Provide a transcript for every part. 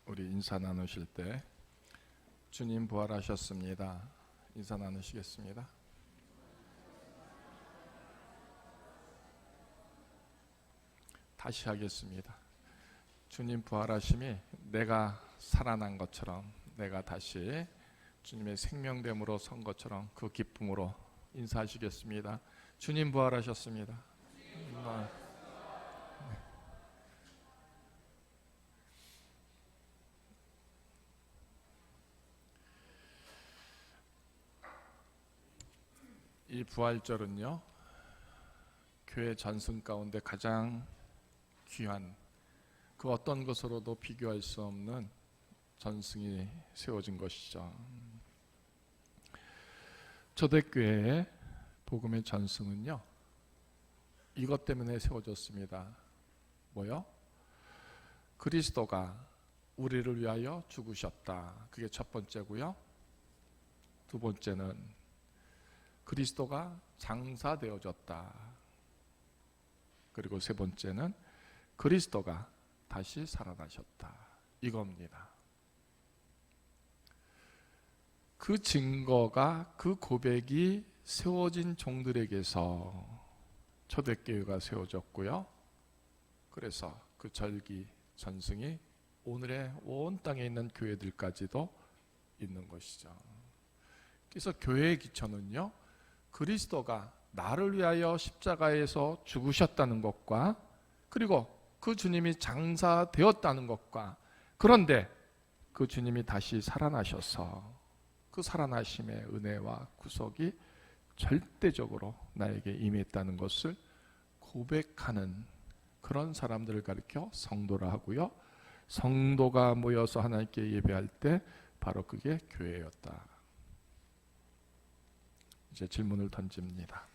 우리 인사 나누실 때 주님 부활하셨습니다. 인사 나누시겠습니다. 다시 하겠습니다. 주님 부활하심이 내가 살아난 것처럼, 내가 다시 주님의 생명됨으로 선 것처럼 그 기쁨으로 인사하시겠습니다. 주님 부활하셨습니다. 이 부활절은요, 교회 전승 가운데 가장 귀한, 그 어떤 것으로도 비교할 수 없는 전승이 세워진 것이죠. 초대교회의 복음의 전승은요, 이것 때문에 세워졌습니다. 뭐요? 그리스도가 우리를 위하여 죽으셨다. 그게 첫 번째고요. 두 번째는 그리스도가 장사되어졌다. 그리고 세 번째는 그리스도가 다시 살아나셨다. 이겁니다. 그 증거가, 그 고백이 세워진 종들에게서 초대교회가 세워졌고요. 그래서 그 절기, 전승이 오늘의 온 땅에 있는 교회들까지도 있는 것이죠. 그래서 교회의 기초는요, 그리스도가 나를 위하여 십자가에서 죽으셨다는 것과, 그리고 그 주님이 장사되었다는 것과, 그런데 그 주님이 다시 살아나셔서 그 살아나심의 은혜와 구속이 절대적으로 나에게 임했다는 것을 고백하는 그런 사람들을 가리켜 성도라 하고요. 성도가 모여서 하나님께 예배할 때 바로 그게 교회였다. 이제 질문을 던집니다.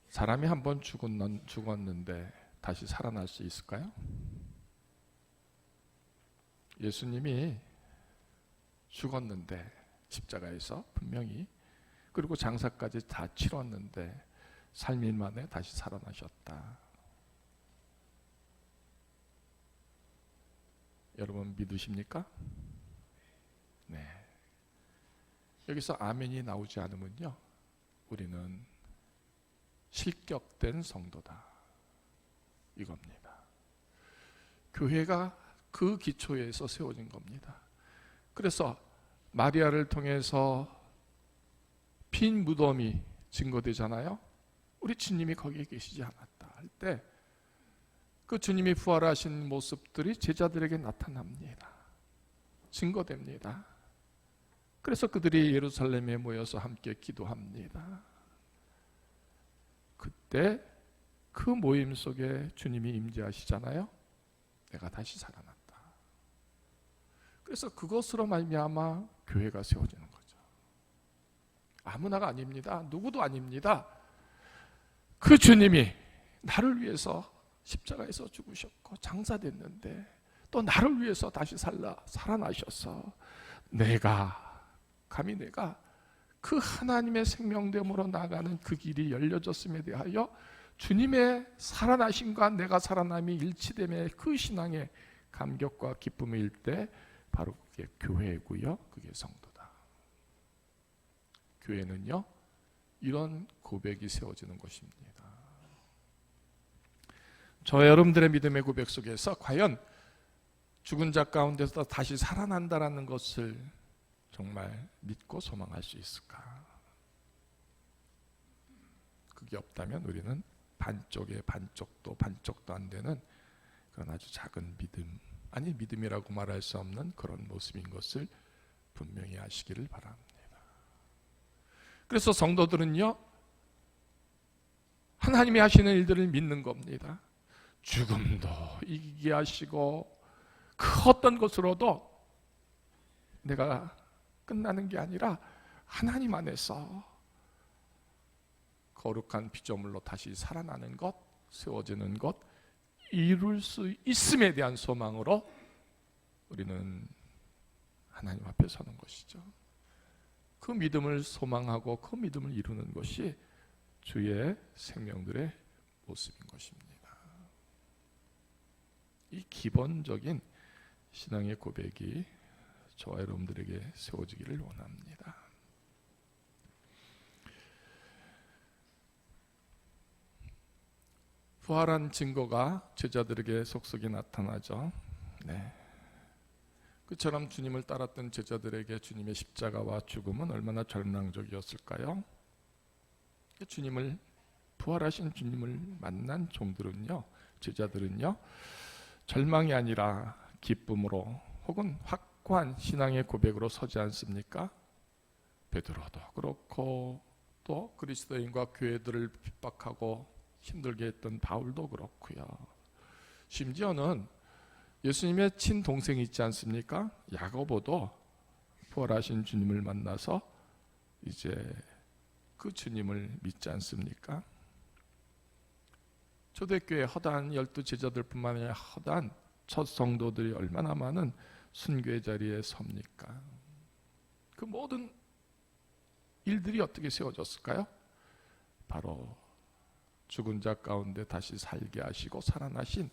사람이 한번 죽었는데 다시 살아날 수 있을까요? 예수님이 죽었는데 십자가에서 분명히, 그리고 장사까지 다 치렀는데 3일 만에 다시 살아나셨다. 여러분 믿으십니까? 네. 여기서 아멘이 나오지 않으면요, 우리는 실격된 성도다. 이겁니다. 교회가 그 기초에서 세워진 겁니다. 그래서 마리아를 통해서 빈 무덤이 증거되잖아요. 우리 주님이 거기에 계시지 않았다 할 때 그 주님이 부활하신 모습들이 제자들에게 나타납니다. 증거됩니다. 그래서 그들이 예루살렘에 모여서 함께 기도합니다. 그때 그 모임 속에 주님이 임재하시잖아요. 내가 다시 살아났다. 그래서 그것으로 말미암아 교회가 세워지는 거죠. 아무나가 아닙니다. 누구도 아닙니다. 그 주님이 나를 위해서 십자가에서 죽으셨고 장사됐는데 또 나를 위해서 다시 살아나셔서 감히 내가 그 하나님의 생명됨으로 나가는 그 길이 열려졌음에 대하여 주님의 살아나심과 내가 살아남이 일치됨의 그 신앙의 감격과 기쁨일 때 바로 그게 교회고요. 그게 성도다. 교회는요, 이런 고백이 세워지는 것입니다. 저 여러분들의 믿음의 고백 속에서 과연 죽은 자 가운데서 다시 살아난다라는 것을 정말 믿고 소망할 수 있을까? 그게 없다면 우리는 반쪽도 안 되는 그런 아주 작은 믿음, 아니 믿음이라고 말할 수 없는 그런 모습인 것을 분명히 아시기를 바랍니다. 그래서 성도들은요, 하나님이 하시는 일들을 믿는 겁니다. 죽음도 이기게 하시고 그 어떤 것으로도 내가 끝나는 게 아니라 하나님 안에서 거룩한 피조물로 다시 살아나는 것, 세워지는 것, 이룰 수 있음에 대한 소망으로 우리는 하나님 앞에 서는 것이죠. 그 믿음을 소망하고 그 믿음을 이루는 것이 주의 생명들의 모습인 것입니다. 이 기본적인 신앙의 고백이 저와 여러분들에게 세워지기를 원합니다. 부활한 증거가 제자들에게 속속이 나타나죠. 네. 그처럼 주님을 따랐던 제자들에게 주님의 십자가와 죽음은 얼마나 절망적이었을까요? 주님을, 부활하신 주님을 만난 종들은요, 제자들은요, 절망이 아니라 기쁨으로 혹은 확고한 신앙의 고백으로 서지 않습니까? 베드로도 그렇고 또 그리스도인과 교회들을 핍박하고 힘들게 했던 바울도 그렇고요. 심지어는 예수님의 친동생이 있지 않습니까? 야고보도 부활하신 주님을 만나서 이제 그 주님을 믿지 않습니까? 초대교회 허다한 12제자들 뿐만 아니라 허다한 첫 성도들이 얼마나 많은 순교의 자리에 섭니까? 그 모든 일들이 어떻게 세워졌을까요? 바로 죽은 자 가운데 다시 살게 하시고 살아나신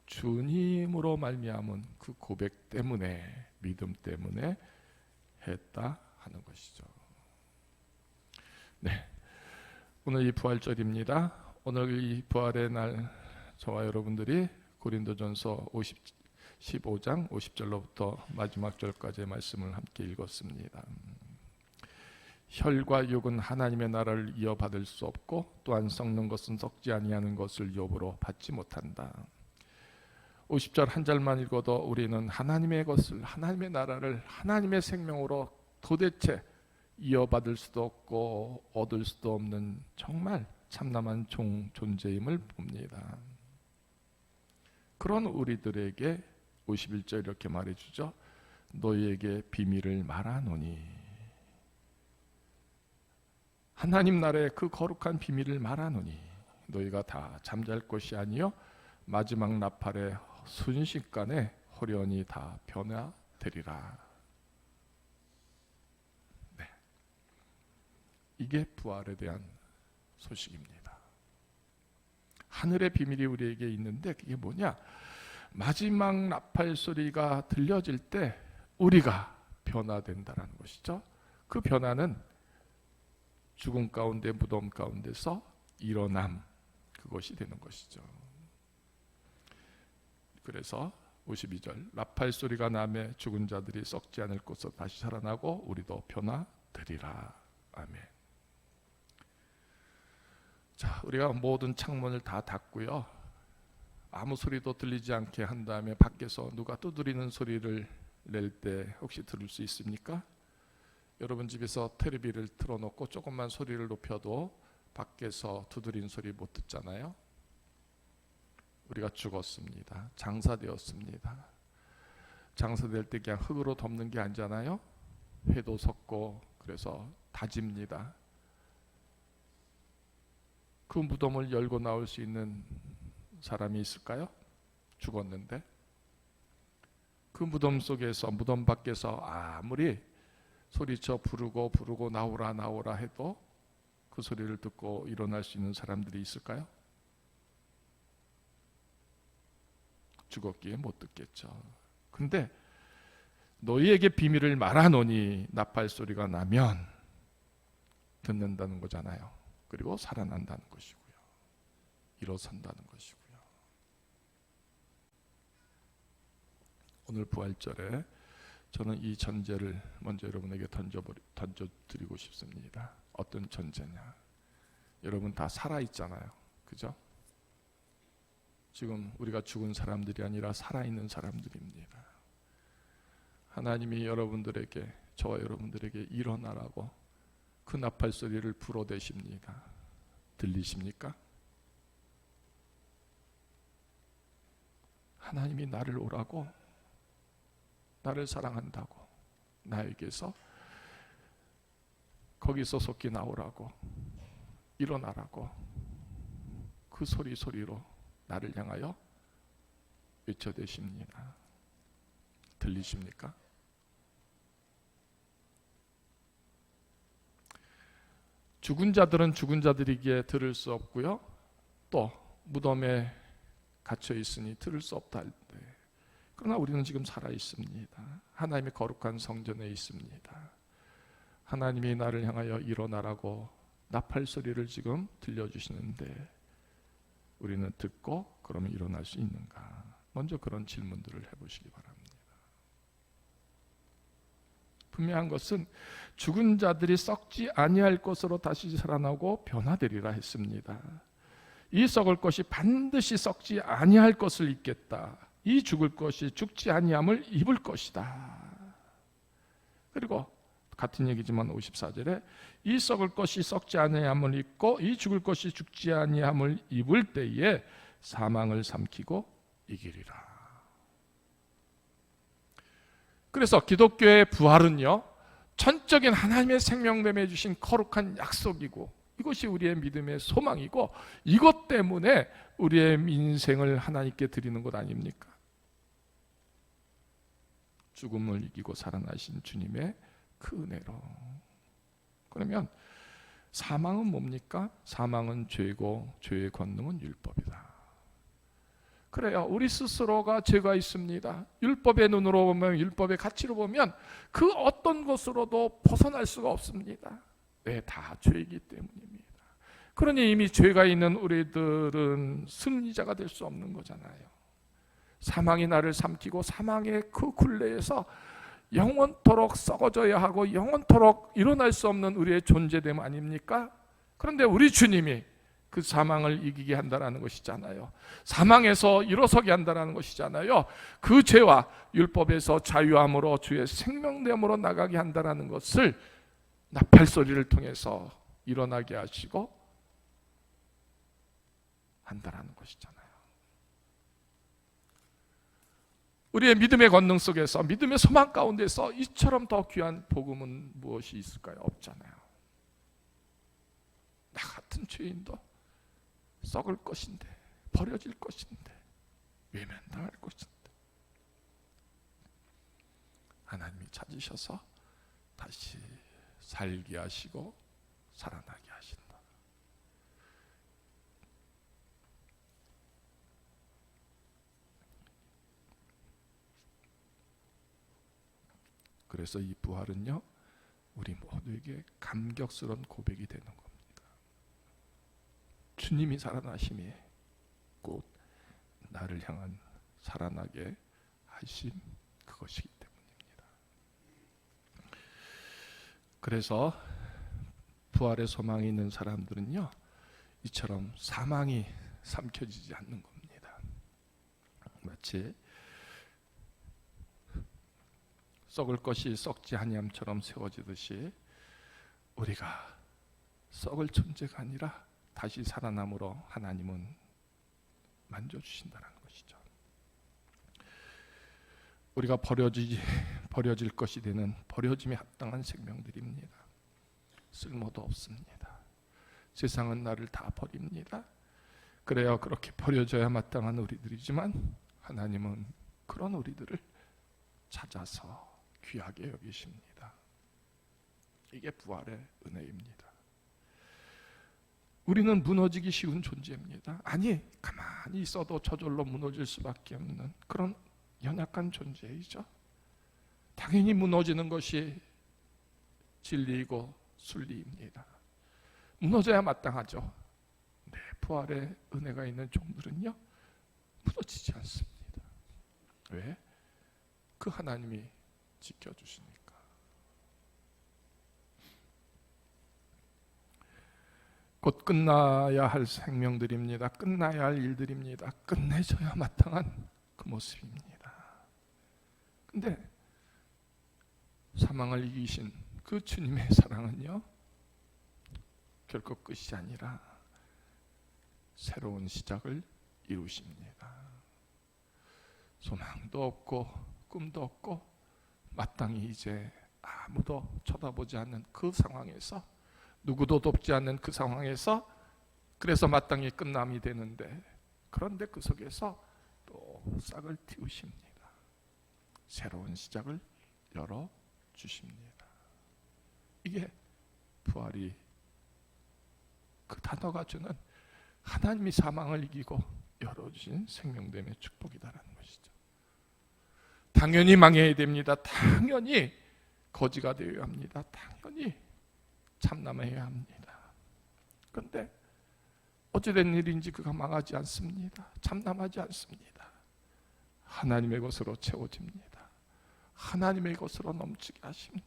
주님으로 말미암은 그 고백 때문에, 믿음 때문에 했다 하는 것이죠. 네, 오늘 이 부활절입니다. 오늘 이 부활의 날 저와 여러분들이 고린도전서 15장 50절로부터 마지막 절까지의 말씀을 함께 읽었습니다. 혈과 육은 하나님의 나라를 이어받을 수 없고 또한 썩는 것은 썩지 아니하는 것을 욥으로 받지 못한다. 50절 한 절만 읽어도 우리는 하나님의 것을, 하나님의 나라를 하나님의 생명으로 도대체 이어받을 수도 없고 얻을 수도 없는 정말 참남한 존재임을 봅니다. 그런 우리들에게 51절 이렇게 말해주죠. 너희에게 비밀을 말하노니, 하나님 나라의 그 거룩한 비밀을 말하노니 너희가 다 잠잘 것이 아니요 마지막 나팔의 순식간에 호련히 다 변화되리라. 네, 이게 부활에 대한 소식입니다. 하늘의 비밀이 우리에게 있는데 그게 뭐냐? 마지막 나팔 소리가 들려질 때 우리가 변화된다는 것이죠. 그 변화는 죽음 가운데, 무덤 가운데서 일어남, 그것이 되는 것이죠. 그래서 52절 나팔 소리가 나매 죽은 자들이 썩지 않을 곳에서 다시 살아나고 우리도 변화되리라. 아멘. 자, 우리가 모든 창문을 다 닫고요, 아무 소리도 들리지 않게 한 다음에 밖에서 누가 두드리는 소리를 낼 때 혹시 들을 수 있습니까? 여러분 집에서 텔레비를 틀어놓고 조금만 소리를 높여도 밖에서 두드린 소리 못 듣잖아요. 우리가 죽었습니다. 장사되었습니다. 장사될 때 그냥 흙으로 덮는 게 아니잖아요. 회도 섰고 그래서 다집니다. 그 무덤을 열고 나올 수 있는 사람이 있을까요? 죽었는데. 그 무덤 속에서, 무덤 밖에서 아무리 소리쳐 부르고 나오라 해도 그 소리를 듣고 일어날 수 있는 사람들이 있을까요? 죽었기에 못 듣겠죠. 근데 너희에게 비밀을 말하노니 나팔 소리가 나면 듣는다는 거잖아요. 그리고 살아난다는 것이고요. 일어선다는 것이고요. 오늘 부활절에 저는 이 전제를 먼저 여러분에게 던져드리고 싶습니다. 어떤 전제냐? 여러분 다 살아있잖아요. 그죠? 지금 우리가 죽은 사람들이 아니라 살아있는 사람들입니다. 하나님이 여러분들에게, 저와 여러분들에게 일어나라고 그 나팔 소리를 불어대십니다. 들리십니까? 하나님이 나를 오라고, 나를 사랑한다고, 나에게서 거기서 속히 나오라고, 일어나라고 그 소리로 나를 향하여 외쳐대십니다. 들리십니까? 죽은 자들은 죽은 자들이기에 들을 수 없고요, 또 무덤에 갇혀 있으니 들을 수 없다 할 때, 그러나 우리는 지금 살아 있습니다. 하나님의 거룩한 성전에 있습니다. 하나님이 나를 향하여 일어나라고 나팔 소리를 지금 들려주시는데 우리는 듣고 그러면 일어날 수 있는가? 먼저 그런 질문들을 해보시기 바랍니다. 분명한 것은 죽은 자들이 썩지 아니할 것으로 다시 살아나고 변화되리라 했습니다. 이 썩을 것이 반드시 썩지 아니할 것을 입겠다. 이 죽을 것이 죽지 아니함을 입을 것이다. 그리고 같은 얘기지만 54절에 이 썩을 것이 썩지 아니함을 입고 이 죽을 것이 죽지 아니함을 입을 때에 사망을 삼키고 이기리라. 그래서 기독교의 부활은요, 전적인 하나님의 생명됨에 주신 거룩한 약속이고 이것이 우리의 믿음의 소망이고 이것 때문에 우리의 인생을 하나님께 드리는 것 아닙니까? 죽음을 이기고 살아나신 주님의 그 은혜로. 그러면 사망은 뭡니까? 사망은 죄고 죄의 권능은 율법이다. 그래요. 우리 스스로가 죄가 있습니다. 율법의 눈으로 보면, 율법의 가치로 보면 그 어떤 것으로도 벗어날 수가 없습니다. 왜? 다 죄이기 때문입니다. 그러니 이미 죄가 있는 우리들은 승리자가 될 수 없는 거잖아요. 사망이 나를 삼키고 사망의 그 굴레에서 영원토록 썩어져야 하고 영원토록 일어날 수 없는 우리의 존재됨 아닙니까? 그런데 우리 주님이 그 사망을 이기게 한다는 것이잖아요. 사망에서 일어서게 한다는 것이잖아요. 그 죄와 율법에서 자유함으로 주의 생명됨으로 나가게 한다는 것을 나팔 소리를 통해서 일어나게 하시고 한다는 것이잖아요. 우리의 믿음의 권능 속에서, 믿음의 소망 가운데서 이처럼 더 귀한 복음은 무엇이 있을까요? 없잖아요. 나 같은 죄인도 썩을 것인데, 버려질 것인데, 외면당할 것인데 하나님이 찾으셔서 다시 살게 하시고 살아나게 하신다. 그래서 이 부활은요, 우리 모두에게 감격스러운 고백이 되는 겁니다. 주님이 살아나심이 곧 나를 향한 살아나게 하신 그것이기 때문입니다. 그래서 부활의 소망이 있는 사람들은요, 이처럼 사망이 삼켜지지 않는 겁니다. 마치 썩을 것이 썩지 아니함처럼 세워지듯이 우리가 썩을 존재가 아니라 다시 살아남으로 하나님은 만져주신다는 것이죠. 우리가 버려질 것이 되는 버려짐에 합당한 생명들입니다. 쓸모도 없습니다. 세상은 나를 다 버립니다. 그래야 그렇게 버려져야 마땅한 우리들이지만 하나님은 그런 우리들을 찾아서 귀하게 여기십니다. 이게 부활의 은혜입니다. 우리는 무너지기 쉬운 존재입니다. 아니, 가만히 있어도 저절로 무너질 수밖에 없는 그런 연약한 존재이죠. 당연히 무너지는 것이 진리이고 순리입니다. 무너져야 마땅하죠. 네, 부활의 은혜가 있는 종들은요, 무너지지 않습니다. 왜? 그 하나님이 지켜주시니까. 곧 끝나야 할 생명들입니다. 끝나야 할 일들입니다. 끝내줘야 마땅한 그 모습입니다. 근데 사망을 이기신 그 주님의 사랑은요, 결코 끝이 아니라 새로운 시작을 이루십니다. 소망도 없고 꿈도 없고 마땅히 이제 아무도 쳐다보지 않는 그 상황에서, 누구도 돕지 않는 그 상황에서, 그래서 마땅히 끝남이 되는데, 그런데 그 속에서 또 싹을 틔우십니다. 새로운 시작을 열어주십니다. 이게 부활이, 그 단어가 주는 하나님이 사망을 이기고 열어주신 생명됨의 축복이다라는 것이죠. 당연히 망해야 됩니다. 당연히 거지가 되어야 합니다. 당연히 참남해야 합니다. 그런데 어찌된 일인지 그가 망하지 않습니다. 참남하지 않습니다. 하나님의 것으로 채워집니다. 하나님의 것으로 넘치게 하십니다.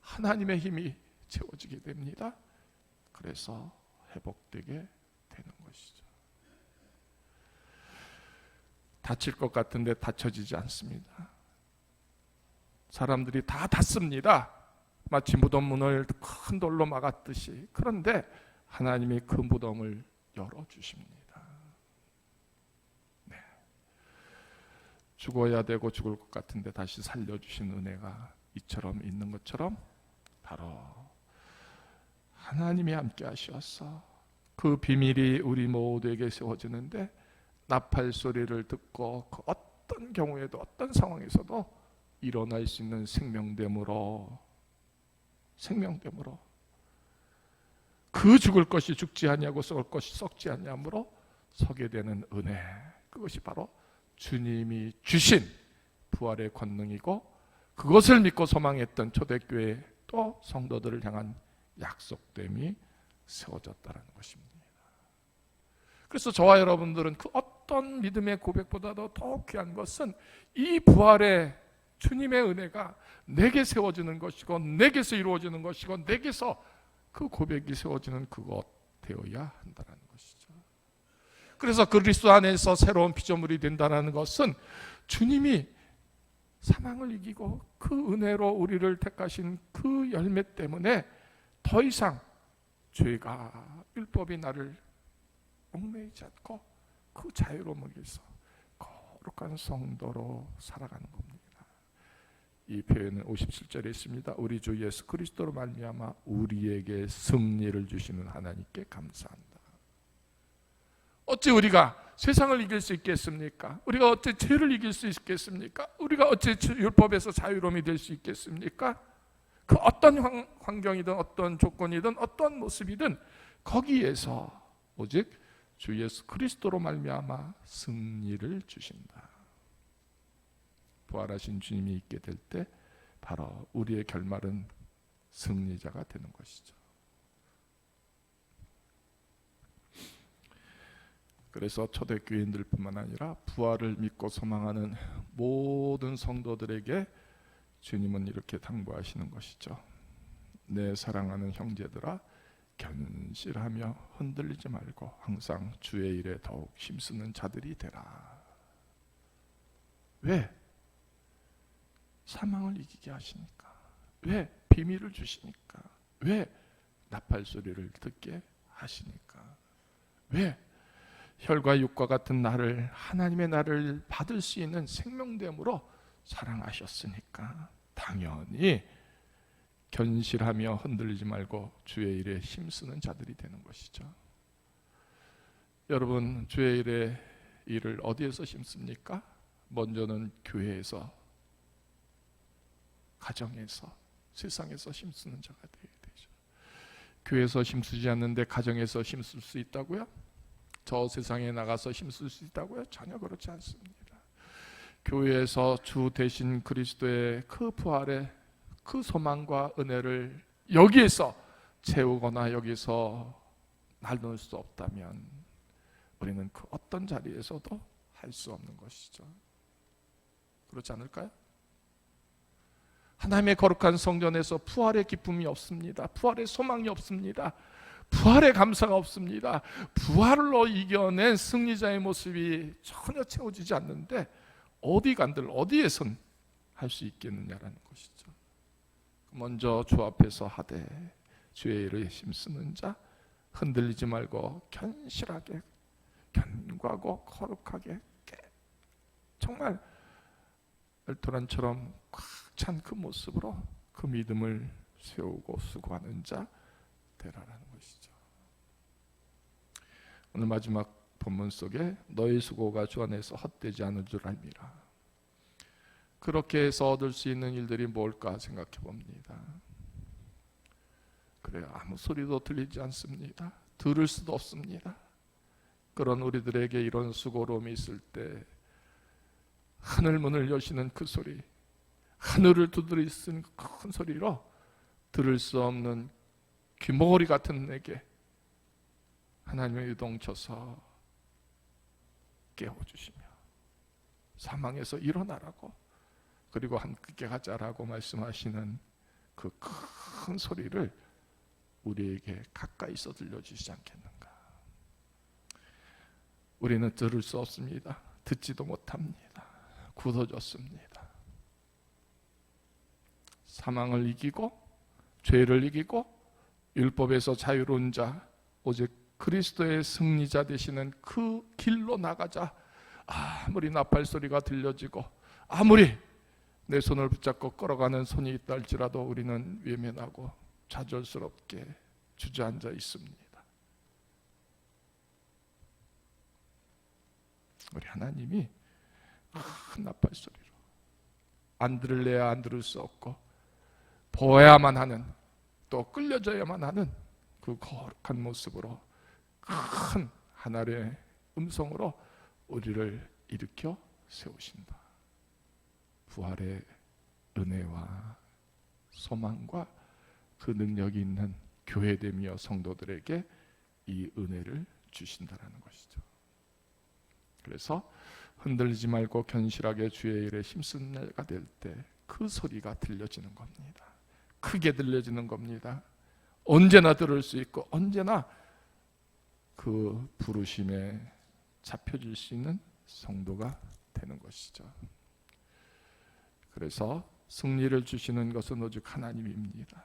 하나님의 힘이 채워지게 됩니다. 그래서 회복되게 되는 것이죠. 다칠 것 같은데 다쳐지지 않습니다. 사람들이 다 닫습니다. 마치 무덤 문을 큰 돌로 막았듯이. 그런데 하나님이 그 무덤을 열어주십니다. 네. 죽어야 되고 죽을 것 같은데 다시 살려주신 은혜가 이처럼 있는 것처럼 바로 하나님이 함께 하셔서 그 비밀이 우리 모두에게 세워지는데, 나팔 소리를 듣고 그 어떤 경우에도 어떤 상황에서도 일어날 수 있는 생명됨으로 그 죽을 것이 죽지 아니하고 썩을 것이 썩지 아니하므로 서게 되는 은혜, 그것이 바로 주님이 주신 부활의 권능이고, 그것을 믿고 소망했던 초대교회 또 성도들을 향한 약속됨이 세워졌다는 것입니다. 그래서 저와 여러분들은 그 어떤 믿음의 고백보다도 더욱 귀한 것은 이 부활의 주님의 은혜가 내게 세워지는 것이고, 내게서 이루어지는 것이고, 내게서 그 고백이 세워지는 그것 되어야 한다는 것이죠. 그래서 그리스도 안에서 새로운 피조물이 된다는 것은 주님이 사망을 이기고 그 은혜로 우리를 택하신 그 열매 때문에 더 이상 죄가, 율법이 나를 얽매이지 않고 그 자유로움을 위해서 거룩한 성도로 살아가는 겁니다. 이 표현은 57절에 있습니다. 우리 주 예수 그리스도로 말미암아 우리에게 승리를 주시는 하나님께 감사한다. 어찌 우리가 세상을 이길 수 있겠습니까? 우리가 어찌 죄를 이길 수 있겠습니까? 우리가 어찌 율법에서 자유로움이 될 수 있겠습니까? 그 어떤 환경이든 어떤 조건이든 어떤 모습이든 거기에서 오직 주 예수 그리스도로 말미암아 승리를 주신다. 부활하신 주님이 있게 될 때 바로 우리의 결말은 승리자가 되는 것이죠. 그래서 초대교인들뿐만 아니라 부활을 믿고 소망하는 모든 성도들에게 주님은 이렇게 당부하시는 것이죠. 내 사랑하는 형제들아, 견실하며 흔들리지 말고 항상 주의 일에 더욱 힘쓰는 자들이 되라. 왜? 사망을 이기게 하시니까. 왜? 비밀을 주시니까. 왜? 나팔 소리를 듣게 하시니까. 왜? 혈과 육과 같은 나를, 하나님의 나를 받을 수 있는 생명됨으로 사랑하셨으니까 당연히 견실하며 흔들리지 말고 주의 일에 힘쓰는 자들이 되는 것이죠. 여러분, 주의 일을 어디에서 힘씁니까? 먼저는 교회에서, 가정에서, 세상에서 힘쓰는 자가 되어야 되죠. 교회에서 힘쓰지 않는데 가정에서 힘쓸 수 있다고요? 저 세상에 나가서 힘쓸 수 있다고요? 전혀 그렇지 않습니다. 교회에서 주 대신 그리스도의 그 부활의 그 소망과 은혜를 여기에서 채우거나 여기서 나눌 수 없다면 우리는 그 어떤 자리에서도 할 수 없는 것이죠. 그렇지 않을까요? 하나님의 거룩한 성전에서 부활의 기쁨이 없습니다. 부활의 소망이 없습니다. 부활의 감사가 없습니다. 부활로 이겨낸 승리자의 모습이 전혀 채워지지 않는데 어디에선 할 수 있겠느냐라는 것이죠. 먼저 주 앞에서 하되 주의 일을 힘쓰는 자, 흔들리지 말고 견실하게, 견고하고 거룩하게, 정말 엘토란처럼 꽉 찬 그 모습으로 그 믿음을 세우고 수고하는 자 되라라는 것이죠. 오늘 마지막 본문 속에 너희 수고가 주 안에서 헛되지 않을 줄 알미라. 그렇게 해서 얻을 수 있는 일들이 뭘까 생각해 봅니다. 그래요. 아무 소리도 들리지 않습니다. 들을 수도 없습니다. 그런 우리들에게 이런 수고로움이 있을 때 하늘 문을 여시는 그 소리, 하늘을 두드리는 큰 소리로 들을 수 없는 귀머거리 같은 내게 하나님의 유동쳐서 깨워주시며 사망에서 일어나라고, 그리고 함께 가자라고 말씀하시는 그 큰 소리를 우리에게 가까이서 들려주시지 않겠는가. 우리는 들을 수 없습니다. 듣지도 못합니다. 굳어졌습니다. 사망을 이기고 죄를 이기고 율법에서 자유로운 자, 오직 그리스도의 승리자 되시는 그 길로 나가자. 아무리 나팔 소리가 들려지고 아무리 내 손을 붙잡고 걸어가는 손이 있다 할지라도 우리는 외면하고 좌절스럽게 주저앉아 있습니다. 우리 하나님이 큰 나팔 소리로 안 들을래야 안 들을 수 없고 보아야만 하는, 또 끌려져야만 하는 그 거룩한 모습으로 큰 하늘의 음성으로 우리를 일으켜 세우신다. 부활의 은혜와 소망과 그 능력이 있는 교회됨이여 성도들에게 이 은혜를 주신다라는 것이죠. 그래서 흔들리지 말고 견실하게 주의 일에 힘쓰는 날가 될 때 그 소리가 들려지는 겁니다. 크게 들려지는 겁니다. 언제나 들을 수 있고 언제나 그 부르심에 잡혀질 수 있는 성도가 되는 것이죠. 그래서 승리를 주시는 것은 오직 하나님입니다.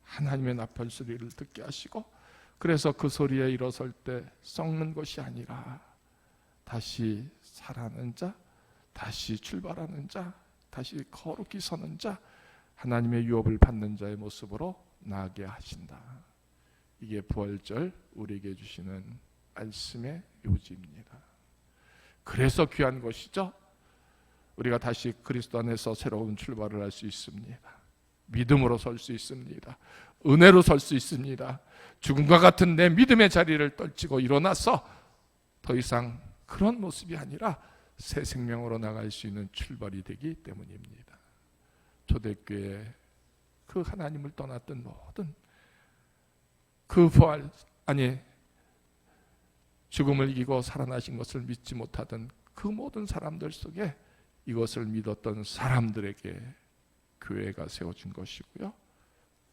하나님의 나팔 소리를 듣게 하시고, 그래서 그 소리에 일어설 때 썩는 것이 아니라 다시 살아나는 자, 다시 출발하는 자, 다시 거룩히 서는 자, 하나님의 유업을 받는 자의 모습으로 나게 하신다. 이게 부활절 우리에게 주시는 말씀의 요지입니다. 그래서 귀한 것이죠. 우리가 다시 그리스도 안에서 새로운 출발을 할 수 있습니다. 믿음으로 설 수 있습니다. 은혜로 설 수 있습니다. 죽음과 같은 내 믿음의 자리를 떨치고 일어나서 더 이상 그런 모습이 아니라 새 생명으로 나갈 수 있는 출발이 되기 때문입니다. 초대교회 그 하나님을 떠났던 모든 그 부활, 죽음을 이기고 살아나신 것을 믿지 못하던 그 모든 사람들 속에 이것을 믿었던 사람들에게 교회가 세워진 것이고요.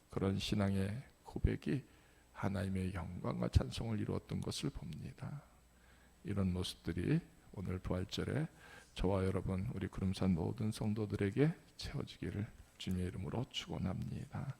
그런 신앙의 고백이 하나님의 영광과 찬송을 이루었던 것을 봅니다. 이런 모습들이 오늘 부활절에 저와 여러분 우리 구름산 모든 성도들에게 채워지기를 주님의 이름으로 축원합니다.